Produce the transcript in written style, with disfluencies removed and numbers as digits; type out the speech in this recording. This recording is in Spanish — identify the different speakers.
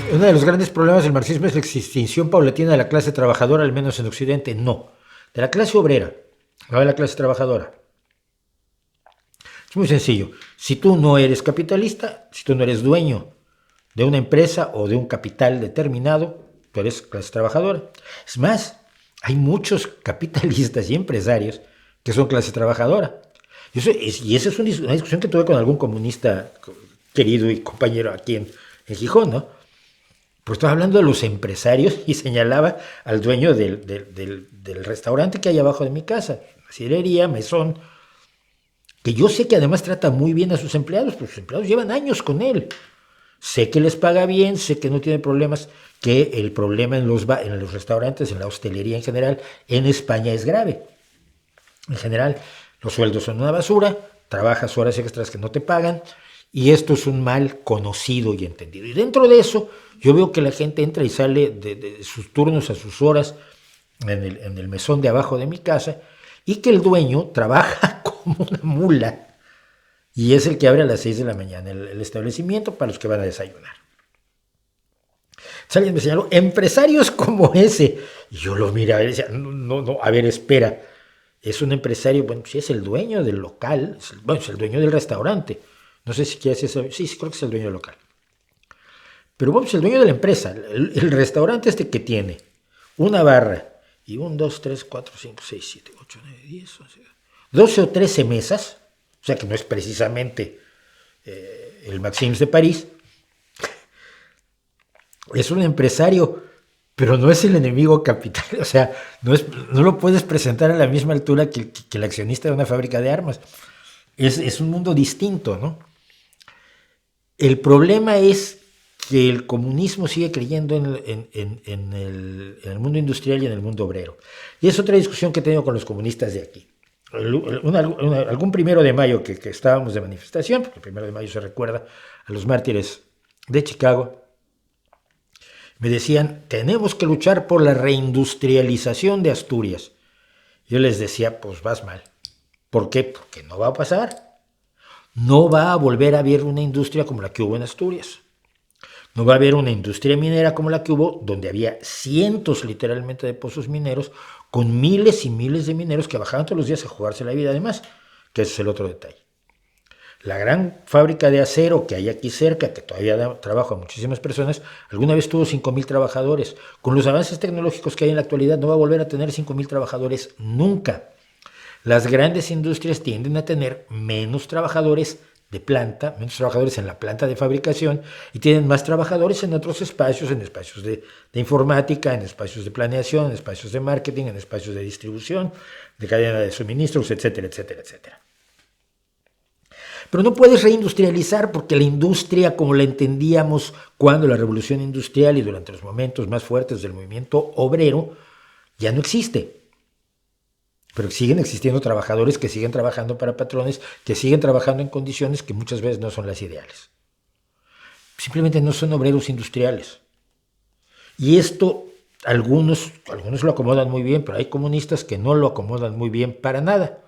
Speaker 1: Uno de los grandes problemas del marxismo es la extinción paulatina de la clase trabajadora, al menos en Occidente. No, de la clase obrera, no de la clase trabajadora. Es muy sencillo. Si tú no eres capitalista, si tú no eres dueño de una empresa o de un capital determinado, tú eres clase trabajadora. Es más, hay muchos capitalistas y empresarios que son clase trabajadora. Y esa es una discusión que tuve con algún comunista querido y compañero aquí en Gijón, ¿no? Pues estaba hablando de los empresarios y señalaba al dueño del restaurante que hay abajo de mi casa, sidrería, mesón, que yo sé que además trata muy bien a sus empleados, pues sus empleados llevan años con él. Sé que les paga bien, sé que no tiene problemas, que el problema en los restaurantes, en la hostelería en general, en España es grave. En general, los sueldos son una basura, trabajas horas extras que no te pagan, y esto es un mal conocido y entendido. Y dentro de eso, yo veo que la gente entra y sale de sus turnos a sus horas en el mesón de abajo de mi casa, y que el dueño trabaja como una mula, y es el que abre a las 6 de la mañana el establecimiento para los que van a desayunar. Alguien me señaló, empresarios como ese. Y yo lo miraba y decía, no, a ver, espera. Es un empresario, bueno, sí es el dueño del local, bueno, es el dueño del restaurante. No sé si quieres eso. Sí, creo que es el dueño del local. Pero bueno, es el dueño de la empresa. El restaurante este que tiene una barra y 1, 2, 3, 4, 5, 6, 7, 8, 9, 10, 11, 12 o 13 mesas, o sea que no es precisamente el Maxims de París, es un empresario, pero no es el enemigo capital, o sea, no lo puedes presentar a la misma altura que el accionista de una fábrica de armas. Es un mundo distinto, ¿no? El problema es que el comunismo sigue creyendo en el mundo industrial y en el mundo obrero. Y es otra discusión que he tenido con los comunistas de aquí. Algún 1 de mayo que estábamos de manifestación, porque el 1 de mayo se recuerda a los mártires de Chicago, me decían, tenemos que luchar por la reindustrialización de Asturias. Yo les decía, pues vas mal. ¿Por qué? Porque no va a pasar. No va a volver a haber una industria como la que hubo en Asturias. No va a haber una industria minera como la que hubo, donde había cientos literalmente de pozos mineros, con miles y miles de mineros que bajaban todos los días a jugarse la vida además, que ese es el otro detalle. La gran fábrica de acero que hay aquí cerca, que todavía da trabajo a muchísimas personas, alguna vez tuvo 5,000 trabajadores. Con los avances tecnológicos que hay en la actualidad no va a volver a tener 5,000 trabajadores nunca. Las grandes industrias tienden a tener menos trabajadores de planta, menos trabajadores en la planta de fabricación y tienen más trabajadores en otros espacios, en espacios de informática, en espacios de planeación, en espacios de marketing, en espacios de distribución, de cadena de suministros, etcétera, etcétera, etcétera. Pero no puedes reindustrializar porque la industria, como la entendíamos cuando la revolución industrial y durante los momentos más fuertes del movimiento obrero, ya no existe. Pero siguen existiendo trabajadores que siguen trabajando para patrones, que siguen trabajando en condiciones que muchas veces no son las ideales. Simplemente no son obreros industriales. Y esto algunos lo acomodan muy bien, pero hay comunistas que no lo acomodan muy bien para nada.